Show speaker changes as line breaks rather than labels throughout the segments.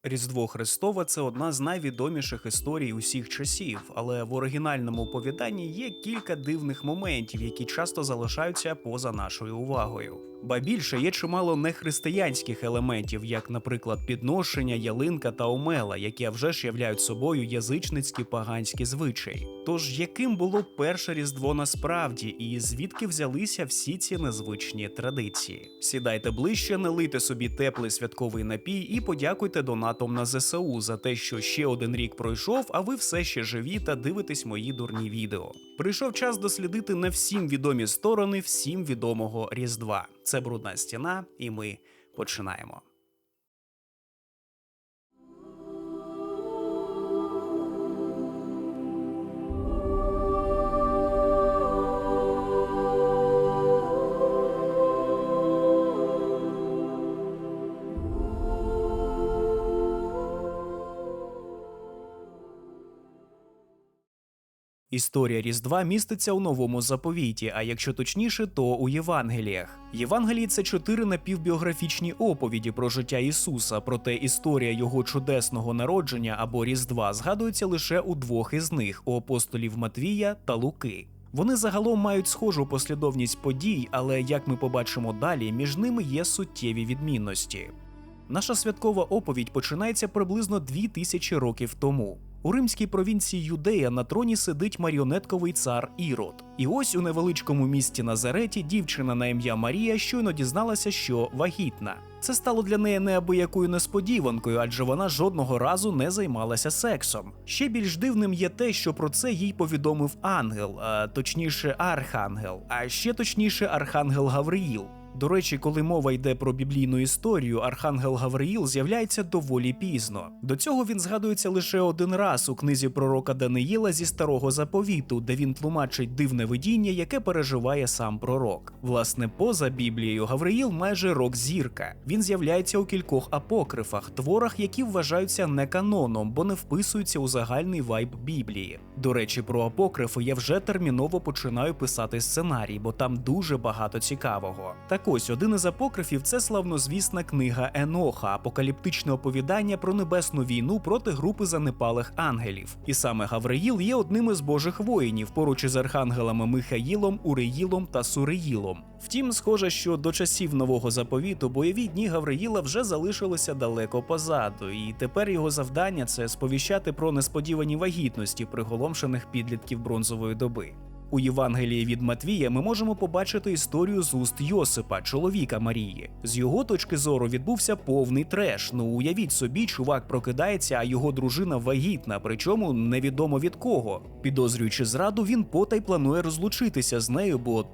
Різдво Христове – це одна з найвідоміших історій усіх часів, але в оригінальному оповіданні є кілька дивних моментів, які часто залишаються поза нашою увагою. Ба більше є чимало нехристиянських елементів, як, наприклад, підношення, ялинка та омела, які вже ж являють собою язичницькі поганські звичаї. Тож, яким було перше Різдво насправді, і звідки взялися всі ці незвичні традиції? Сідайте ближче, налийте собі теплий святковий напій і подякуйте донатом на ЗСУ за те, що ще один рік пройшов, а ви все ще живі та дивитесь мої дурні відео. Прийшов час дослідити не всім відомі сторони всім відомого Різдва. Це «Брудна стіна», і ми починаємо. Історія Різдва міститься у Новому Заповіті, а якщо точніше, то у Євангеліях. Євангелії – це 4 напівбіографічні оповіді про життя Ісуса, проте історія його чудесного народження або Різдва згадується лише у 2 із них – у апостолів Матвія та Луки. Вони загалом мають схожу послідовність подій, але, як ми побачимо далі, між ними є суттєві відмінності. Наша святкова оповідь починається приблизно 2000 років тому. У римській провінції Юдея на троні сидить маріонетковий цар Ірод. І ось у невеличкому місті Назареті дівчина на ім'я Марія щойно дізналася, що вагітна. Це стало для неї неабиякою несподіванкою, адже вона жодного разу не займалася сексом. Ще більш дивним є те, що про це їй повідомив ангел, а точніше архангел, а ще точніше архангел Гавриїл. До речі, коли мова йде про біблійну історію, архангел Гавриїл з'являється доволі пізно. До цього він згадується лише один раз у книзі пророка Даниїла зі Старого Заповіту, де він тлумачить дивне видіння, яке переживає сам пророк. Власне, поза Біблією Гавриїл майже рок-зірка. Він з'являється у кількох апокрифах, творах, які вважаються не каноном, бо не вписуються у загальний вайб Біблії. До речі, про апокрифи я вже терміново починаю писати сценарій, бо там дуже багато цікавого. Так ось, один із апокрифів – це славнозвісна книга Еноха, апокаліптичне оповідання про небесну війну проти групи занепалих ангелів. І саме Гавриїл є одним із божих воїнів, поруч із архангелами Михаїлом, Уриїлом та Суриїлом. Втім, схоже, що до часів Нового Заповіту бойові дні Гавриїла вже залишилися далеко позаду, і тепер його завдання – це сповіщати про несподівані вагітності приголомшених підлітків бронзової доби. У Євангелії від Матвія ми можемо побачити історію з уст Йосипа, чоловіка Марії. З його точки зору відбувся повний треш. Уявіть собі, чувак прокидається, а його дружина вагітна, причому невідомо від кого. Підозрюючи зраду, він потай планує розлучитися з нею, бо,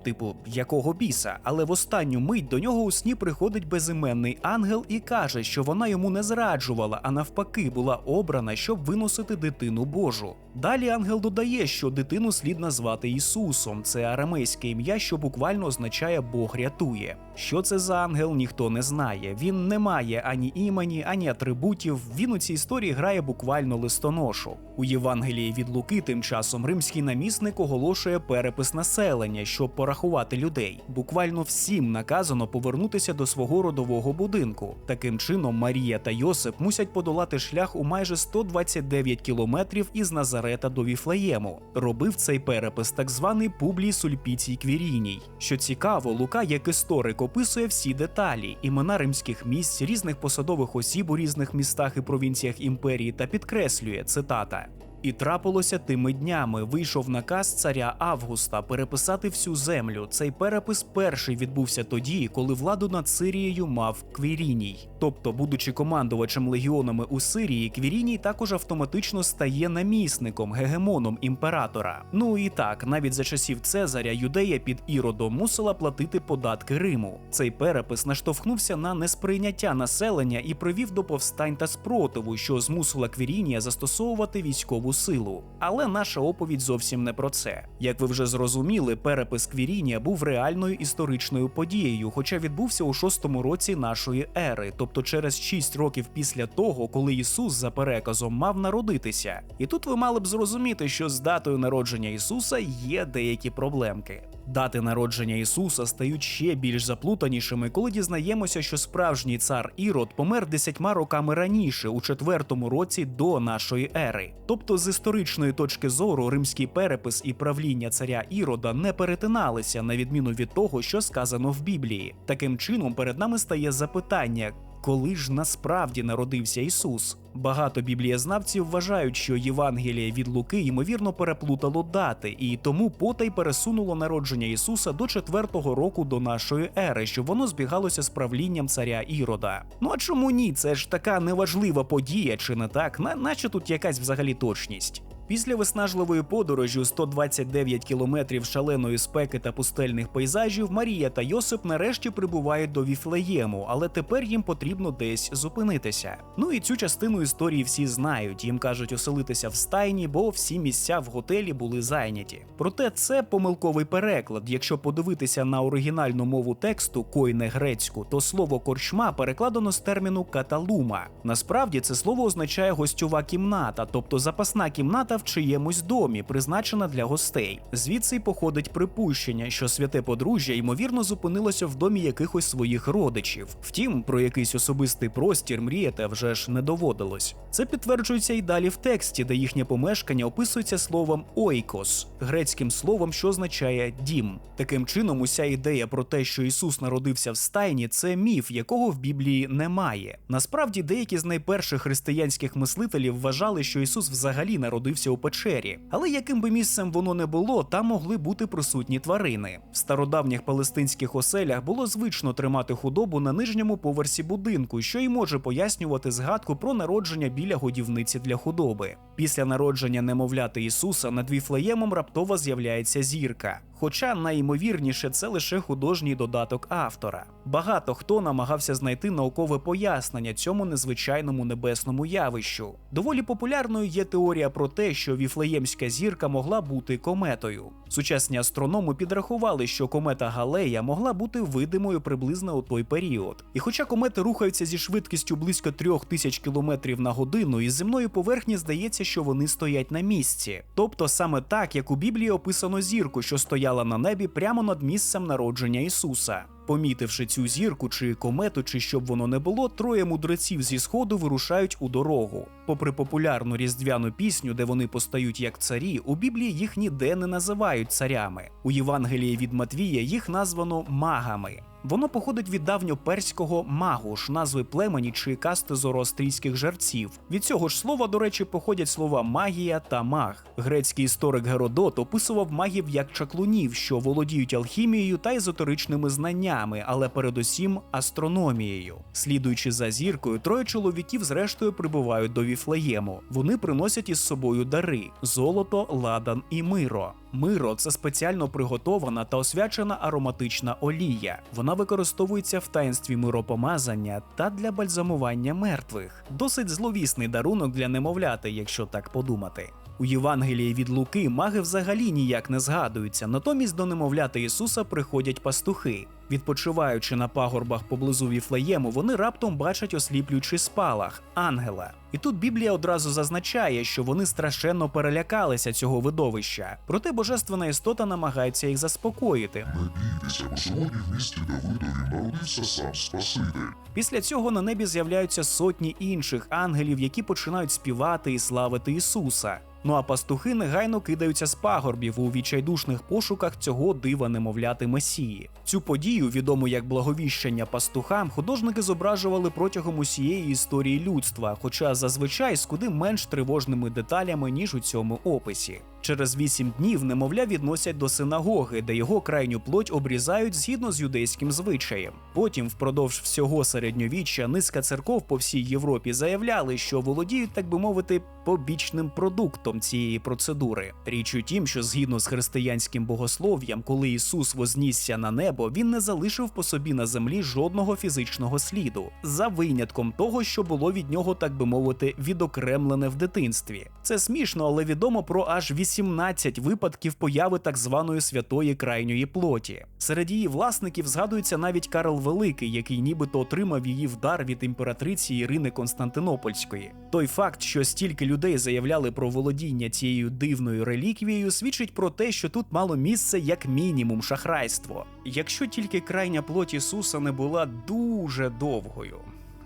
якого біса? Але в останню мить до нього у сні приходить безіменний ангел і каже, що вона йому не зраджувала, а навпаки була обрана, щоб виносити дитину Божу. Далі ангел додає, що дитину слід назвати Ісусом. Це арамейське ім'я, що буквально означає «Бог рятує». Що це за ангел, ніхто не знає. Він не має ані імені, ані атрибутів. Він у цій історії грає буквально листоношу. У Євангелії від Луки тим часом римський намісник оголошує перепис населення, щоб порахувати людей. Буквально всім наказано повернутися до свого родового будинку. Таким чином, Марія та Йосип мусять подолати шлях у майже 129 кілометрів із Назарета до Віфлеєму. Робив цей перепис так званий Публій Сульпіцій Квіріній. Що цікаво, Лука як історик описує всі деталі, імена римських місць, різних посадових осіб у різних містах і провінціях імперії та підкреслює, цитата: «І трапилося тими днями, вийшов наказ царя Августа переписати всю землю. Цей перепис перший відбувся тоді, коли владу над Сирією мав Квіріній». Тобто, будучи командувачем легіонами у Сирії, Квіріній також автоматично стає намісником, гегемоном імператора. І так, навіть за часів Цезаря Юдея під Іродом мусила платити податки Риму. Цей перепис наштовхнувся на несприйняття населення і привів до повстань та спротиву, що змусила Квірінія застосовувати військову силу. Але наша оповідь зовсім не про це. Як ви вже зрозуміли, перепис Квірінія був реальною історичною подією, хоча відбувся у 6-му році нашої ери, тобто через 6 років після того, коли Ісус за переказом мав народитися. І тут ви мали б зрозуміти, що з датою народження Ісуса є деякі проблемки. Дати народження Ісуса стають ще більш заплутанішими, коли дізнаємося, що справжній цар Ірод помер 10 роками раніше, у 4-му році до нашої ери. Тобто з історичної точки зору римський перепис і правління царя Ірода не перетиналися, на відміну від того, що сказано в Біблії. Таким чином, перед нами стає запитання, коли ж насправді народився Ісус? Багато біблієзнавців вважають, що Євангеліє від Луки ймовірно переплутало дати, і тому потай пересунуло народження Ісуса до 4-го року до нашої ери, щоб воно збігалося з правлінням царя Ірода. Ну а чому ні? Це ж така неважлива подія, чи не так? Наче тут якась взагалі точність. Після виснажливої подорожі у 129 кілометрів шаленої спеки та пустельних пейзажів Марія та Йосип нарешті прибувають до Віфлеєму, але тепер їм потрібно десь зупинитися. Ну і цю частину історії всі знають, їм кажуть оселитися в стайні, бо всі місця в готелі були зайняті. Проте це помилковий переклад. Якщо подивитися на оригінальну мову тексту, койне грецьку, то слово корчма перекладено з терміну каталума. Насправді це слово означає гостьова кімната, тобто запасна кімната в чиємусь домі, призначена для гостей. Звідси й походить припущення, що святе подружжя ймовірно зупинилося в домі якихось своїх родичів. Втім, про якийсь особистий простір мріяти вже ж не доводилось. Це підтверджується і далі в тексті, де їхнє помешкання описується словом «ойкос», грецьким словом, що означає «дім». Таким чином, уся ідея про те, що Ісус народився в стайні – це міф, якого в Біблії немає. Насправді, деякі з найперших християнських мислителів вважали, що Ісус взагалі народився у печері. Але яким би місцем воно не було, там могли бути присутні тварини. В стародавніх палестинських оселях було звично тримати худобу на нижньому поверсі будинку, що й може пояснювати згадку про народження біля годівниці для худоби. Після народження немовляти Ісуса над Віфлеємом раптово з'являється зірка. Хоча найімовірніше це лише художній додаток автора. Багато хто намагався знайти наукове пояснення цьому незвичайному небесному явищу. Доволі популярною є теорія про те, що Віфлеємська зірка могла бути кометою. Сучасні астрономи підрахували, що комета Галея могла бути видимою приблизно у той період. І хоча комети рухаються зі швидкістю близько 3000 км на годину, із земної поверхні здається, що вони стоять на місці. Тобто саме так, як у Біблії описано зірку, що стояла на небі прямо над місцем народження Ісуса. Помітивши цю зірку, чи комету, чи щоб воно не було, троє мудреців зі сходу вирушають у дорогу. Попри популярну різдвяну пісню, де вони постають як царі, у Біблії їх ніде не називають царями. У Євангелії від Матвія їх названо магами. Воно походить від давньоперського «магуш», назви племені чи касти зороастрійських жерців. Від цього ж слова, до речі, походять слова «магія» та «маг». Грецький історик Геродот описував магів як чаклунів, що володіють алхімією та езотеричними знаннями, але передусім астрономією. Слідуючи за зіркою, троє чоловіків зрештою прибувають до Віфлеєму. Вони приносять із собою дари – золото, ладан і миро. Миро – це спеціально приготована та освячена ароматична олія. Вона використовується в таїнстві миропомазання та для бальзамування мертвих. Досить зловісний дарунок для немовляти, якщо так подумати. У Євангелії від Луки маги взагалі ніяк не згадуються, натомість до немовляти Ісуса приходять пастухи. Відпочиваючи на пагорбах поблизу Віфлеєму, вони раптом бачать осліплюючий спалах – ангела. І тут Біблія одразу зазначає, що вони страшенно перелякалися цього видовища. Проте божественна істота намагається їх заспокоїти.
Не бійтеся, бо сьогодні в місті Давидові народився сам Спаситель.
Після цього на небі з'являються сотні інших ангелів, які починають співати і славити Ісуса. Ну а пастухи негайно кидаються з пагорбів у відчайдушних пошуках цього дива немовляти Месії. Цю подію, відому як благовіщення пастухам, художники зображували протягом усієї історії людства, хоча зазвичай з куди менш тривожними деталями, ніж у цьому описі. Через 8 днів немовля відносять до синагоги, де його крайню плоть обрізають згідно з юдейським звичаєм. Потім, впродовж всього середньовіччя, низка церков по всій Європі заявляли, що володіють, так би мовити, побічним продуктом цієї процедури. Річ у тім, що згідно з християнським богослов'ям, коли Ісус вознісся на небо, він не залишив по собі на землі жодного фізичного сліду, за винятком того, що було від нього, так би мовити, відокремлене в дитинстві. Це смішно, але відомо про аж 18 17 випадків появи так званої святої крайньої плоті. Серед її власників згадується навіть Карл Великий, який нібито отримав її в дар від імператриці Ірини Константинопольської. Той факт, що стільки людей заявляли про володіння цією дивною реліквією, свідчить про те, що тут мало місце як мінімум шахрайство. Якщо тільки крайня плоть Ісуса не була дуже довгою.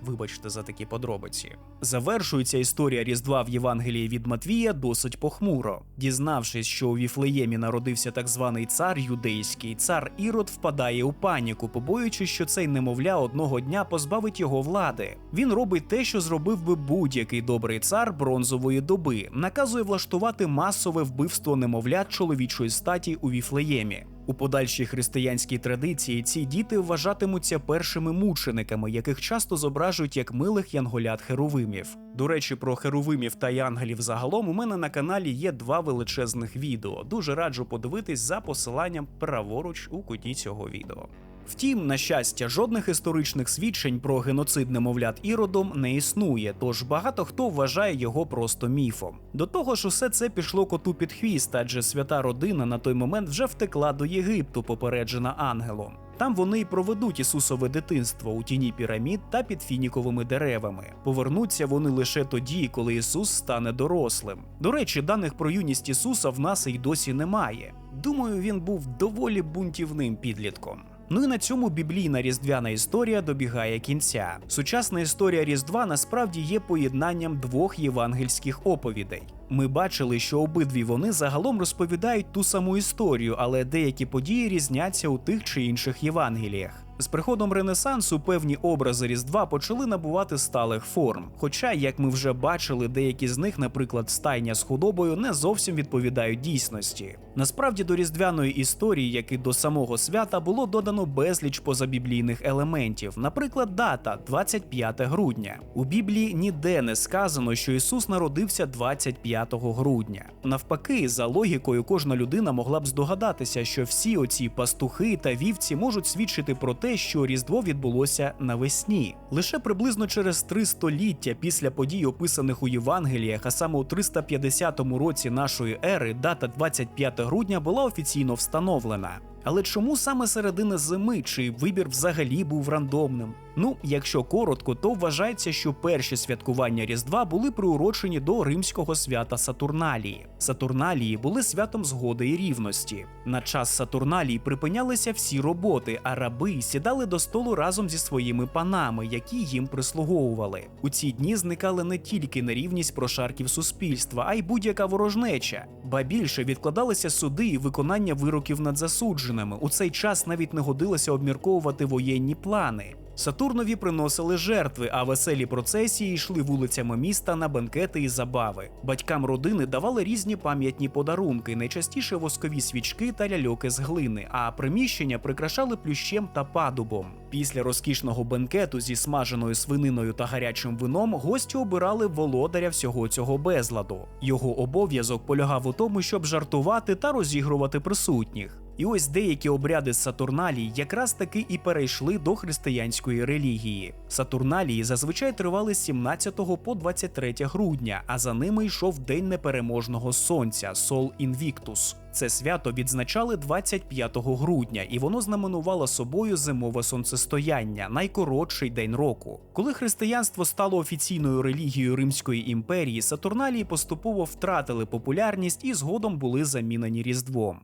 Вибачте за такі подробиці. Завершується історія Різдва в Євангелії від Матвія досить похмуро. Дізнавшись, що у Віфлеємі народився так званий цар юдейський, цар Ірод впадає у паніку, побоюючись, що цей немовля одного дня позбавить його влади. Він робить те, що зробив би будь-який добрий цар бронзової доби, наказує влаштувати масове вбивство немовлят чоловічої статі у Віфлеємі. У подальшій християнській традиції ці діти вважатимуться першими мучениками, яких часто зображують як милих янголят-херувимів. До речі, про херувимів та янголів загалом у мене на каналі є 2 величезних відео. Дуже раджу подивитись за посиланням праворуч у куті цього відео. Втім, на щастя, жодних історичних свідчень про геноцид немовлят Іродом не існує, тож багато хто вважає його просто міфом. До того ж, усе це пішло коту під хвіст, адже свята родина на той момент вже втекла до Єгипту, попереджена ангелом. Там вони й проведуть Ісусове дитинство у тіні пірамід та під фініковими деревами. Повернуться вони лише тоді, коли Ісус стане дорослим. До речі, даних про юність Ісуса в нас і досі немає. Думаю, він був доволі бунтівним підлітком. Ну і на цьому біблійна різдвяна історія добігає кінця. Сучасна історія Різдва насправді є поєднанням 2 євангельських оповідей. Ми бачили, що обидві вони загалом розповідають ту саму історію, але деякі події різняться у тих чи інших Євангеліях. З приходом Ренесансу певні образи Різдва почали набувати сталих форм. Хоча, як ми вже бачили, деякі з них, наприклад, стайня з худобою, не зовсім відповідають дійсності. Насправді до різдвяної історії, як і до самого свята, було додано безліч позабіблійних елементів. Наприклад, дата – 25 грудня. У Біблії ніде не сказано, що Ісус народився 25 грудня. Навпаки, за логікою, кожна людина могла б здогадатися, що всі оці пастухи та вівці можуть свідчити про те, що Різдво відбулося навесні. Лише приблизно через 3 століття після подій, описаних у Євангеліях, а саме у 350 році нашої ери, дата 25 грудня була офіційно встановлена. Але чому саме середина зими, чи вибір взагалі був рандомним? Ну, якщо коротко, то вважається, що перші святкування Різдва були приурочені до римського свята Сатурналії. Сатурналії були святом згоди і рівності. На час Сатурналії припинялися всі роботи, а раби сідали до столу разом зі своїми панами, які їм прислуговували. У ці дні зникали не тільки нерівність прошарків суспільства, а й будь-яка ворожнеча. Ба більше, відкладалися суди і виконання вироків над засудженими. У цей час навіть не годилося обмірковувати воєнні плани. Сатурнові приносили жертви, а веселі процесії йшли вулицями міста на бенкети і забави. Батькам родини давали різні пам'ятні подарунки, найчастіше воскові свічки та ляльоки з глини, а приміщення прикрашали плющем та падубом. Після розкішного бенкету зі смаженою свининою та гарячим вином гості обирали володаря всього цього безладу. Його обов'язок полягав у тому, щоб жартувати та розігрувати присутніх. І ось деякі обряди з Сатурналій якраз таки і перейшли до християнської релігії. Сатурналії зазвичай тривали з 17 по 23 грудня, а за ними йшов День непереможного сонця – Сол Інвіктус. Це свято відзначали 25 грудня, і воно знаменувало собою зимове сонцестояння – найкоротший день року. Коли християнство стало офіційною релігією Римської імперії, Сатурналії поступово втратили популярність і згодом були замінені Різдвом.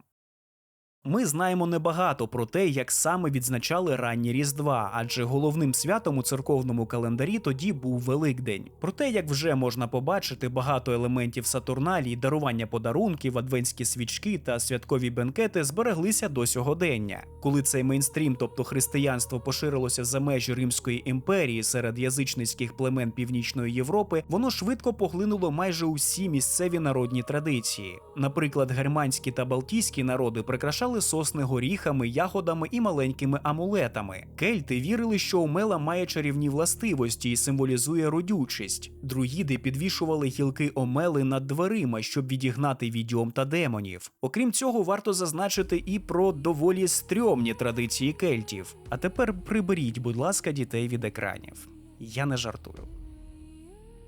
Ми знаємо небагато про те, як саме відзначали ранні Різдва, адже головним святом у церковному календарі тоді був Великдень. Проте, як вже можна побачити, багато елементів Сатурналії, дарування подарунків, адвентські свічки та святкові бенкети збереглися до сьогодення. Коли цей мейнстрім, тобто християнство, поширилося за межі Римської імперії серед язичницьких племен Північної Європи, воно швидко поглинуло майже усі місцеві народні традиції. Наприклад, германські та балтійські народи прикрашали сосни горіхами, ягодами і маленькими амулетами. Кельти вірили, що омела має чарівні властивості і символізує родючість. Друїди підвішували гілки омели над дверима, щоб відігнати відьом та демонів. Окрім цього, варто зазначити і про доволі стрьомні традиції кельтів. А тепер приберіть, будь ласка, дітей від екранів. Я не жартую.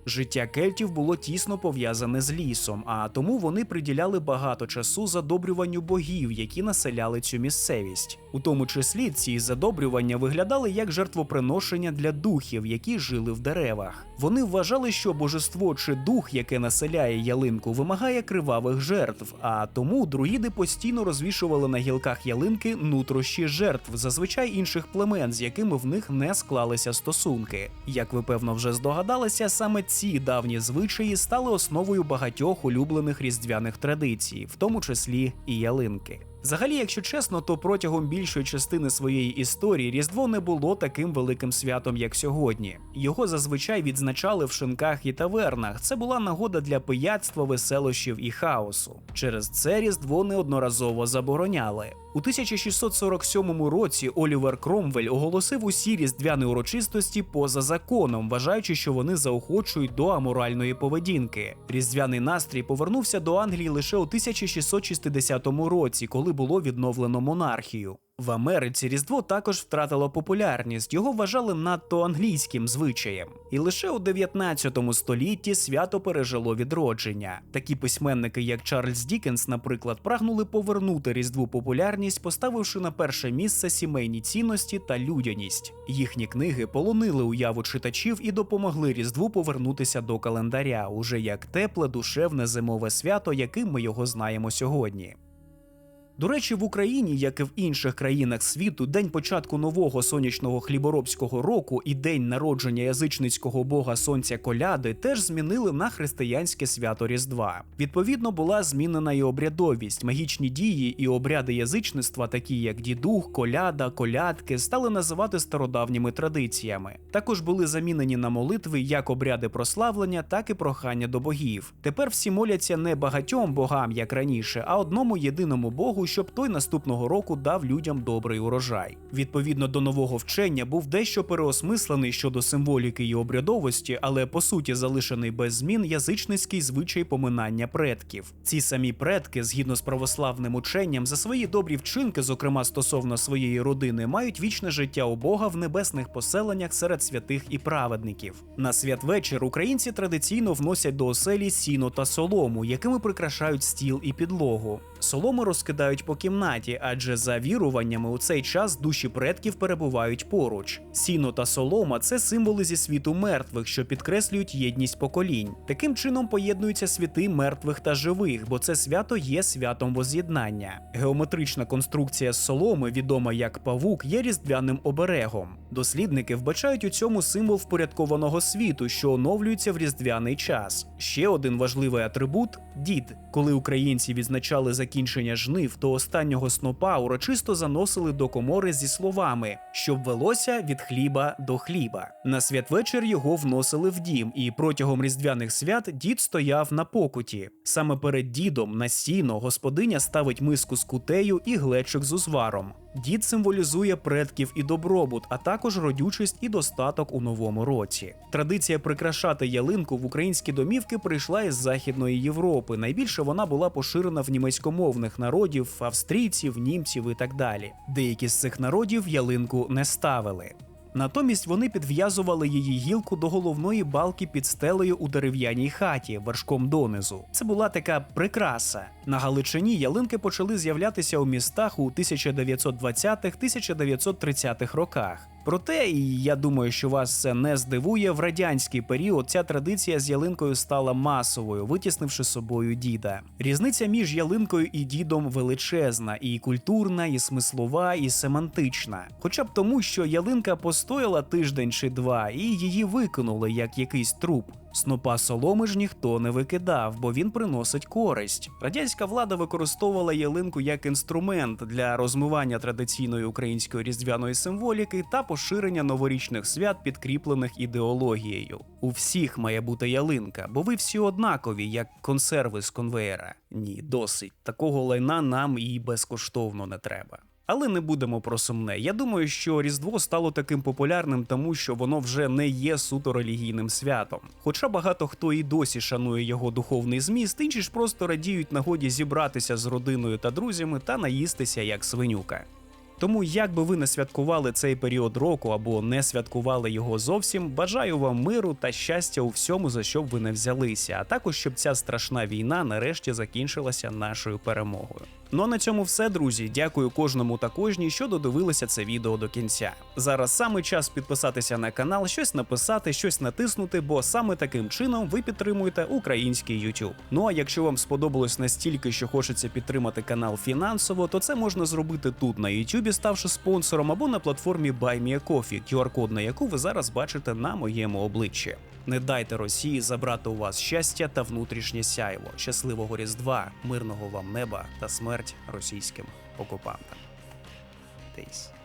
Життя кельтів було тісно пов'язане з лісом, а тому вони приділяли багато часу задобрюванню богів, які населяли цю місцевість. У тому числі ці задобрювання виглядали як жертвоприношення для духів, які жили в деревах. Вони вважали, що божество чи дух, яке населяє ялинку, вимагає кривавих жертв, а тому друїди постійно розвішували на гілках ялинки нутрощі жертв, зазвичай інших племен, з якими в них не склалися стосунки. Як ви певно вже здогадалися, саме ці давні звичаї стали основою багатьох улюблених різдвяних традицій, в тому числі і ялинки. Взагалі, якщо чесно, то протягом більшої частини своєї історії Різдво не було таким великим святом, як сьогодні. Його зазвичай відзначали в шинках і тавернах. Це була нагода для пияцтва, веселощів і хаосу. Через це Різдво неодноразово забороняли. У 1647 році Олівер Кромвель оголосив усі різдвяні урочистості поза законом, вважаючи, що вони заохочують до аморальної поведінки. Різдвяний настрій повернувся до Англії лише у 1660 році, коли було відновлено монархію. В Америці Різдво також втратило популярність, його вважали надто англійським звичаєм. І лише у 19 столітті свято пережило відродження. Такі письменники, як Чарльз Діккенс, наприклад, прагнули повернути Різдву популярність, поставивши на перше місце сімейні цінності та людяність. Їхні книги полонили уяву читачів і допомогли Різдву повернутися до календаря, уже як тепле, душевне зимове свято, яким ми його знаємо сьогодні. До речі, в Україні, як і в інших країнах світу, день початку нового сонячного хліборобського року і день народження язичницького бога сонця Коляди теж змінили на християнське свято Різдва. Відповідно, була змінена і обрядовість, магічні дії і обряди язичництва, такі як дідух, коляда, колядки, стали називати стародавніми традиціями. Також були замінені на молитви як обряди прославлення, так і прохання до богів. Тепер всі моляться не багатьом богам, як раніше, а одному єдиному богу, щоб той наступного року дав людям добрий урожай. Відповідно до нового вчення був дещо переосмислений щодо символіки і обрядовості, але по суті залишений без змін язичницький звичай поминання предків. Ці самі предки, згідно з православним ученням, за свої добрі вчинки, зокрема стосовно своєї родини, мають вічне життя у Бога в небесних поселеннях серед святих і праведників. На святвечір українці традиційно вносять до оселі сіно та солому, якими прикрашають стіл і підлогу. Соломи розкидають по кімнаті, адже за віруваннями у цей час душі предків перебувають поруч. Сіно та солома – це символи зі світу мертвих, що підкреслюють єдність поколінь. Таким чином поєднуються світи мертвих та живих, бо це свято є святом воз'єднання. Геометрична конструкція з соломи, відома як павук, є різдвяним оберегом. Дослідники вбачають у цьому символ впорядкованого світу, що оновлюється в різдвяний час. Ще один важливий атрибут – дід. Коли українці відзначали закінчення жнив, то останнього снопа урочисто заносили до комори зі словами «щоб велося від хліба до хліба». На святвечір його вносили в дім, і протягом різдвяних свят дід стояв на покуті. Саме перед дідом на сіно господиня ставить миску з кутею і глечик з узваром. Дід символізує предків і добробут, а також родючість і достаток у новому році. Традиція прикрашати ялинку в українські домівки прийшла із Західної Європи. Найбільше вона була поширена в німецькомовних народів, австрійців, німців і так далі. Деякі з цих народів ялинку не ставили. Натомість вони підв'язували її гілку до головної балки під стелею у дерев'яній хаті, вершком донизу. Це була така прикраса. На Галичині ялинки почали з'являтися у містах у 1920-1930-х роках. Проте, і я думаю, що вас це не здивує, в радянський період ця традиція з ялинкою стала масовою, витіснивши собою діда. Різниця між ялинкою і дідом величезна, і культурна, і смислова, і семантична. Хоча б тому, що ялинка постояла тиждень чи два, і її викинули як якийсь труп. Снопа соломи ж ніхто не викидав, бо він приносить користь. Радянська влада використовувала ялинку як інструмент для розмивання традиційної української різдвяної символіки та поширення новорічних свят, підкріплених ідеологією. У всіх має бути ялинка, бо ви всі однакові, як консерви з конвеєра. Ні, досить. Такого лайна нам і безкоштовно не треба. Але не будемо про сумне. Я думаю, що Різдво стало таким популярним, тому що воно вже не є суто релігійним святом. Хоча багато хто і досі шанує його духовний зміст, інші ж просто радіють нагоді зібратися з родиною та друзями та наїстися як свинюка. Тому, як би ви не святкували цей період року або не святкували його зовсім, бажаю вам миру та щастя у всьому, за що б ви не взялися, а також щоб ця страшна війна нарешті закінчилася нашою перемогою. Ну а на цьому все, друзі. Дякую кожному та кожній, що додивилися це відео до кінця. Зараз саме час підписатися на канал, щось написати, щось натиснути, бо саме таким чином ви підтримуєте український YouTube. Ну а якщо вам сподобалось настільки, що хочеться підтримати канал фінансово, то це можна зробити тут на YouTube, ставши спонсором, або на платформі BuyMeACoffee, QR-код на яку ви зараз бачите на моєму обличчі. Не дайте Росії забрати у вас щастя та внутрішнє сяйво. Щасливого Різдва, мирного вам неба та смерть російським окупантам. Peace.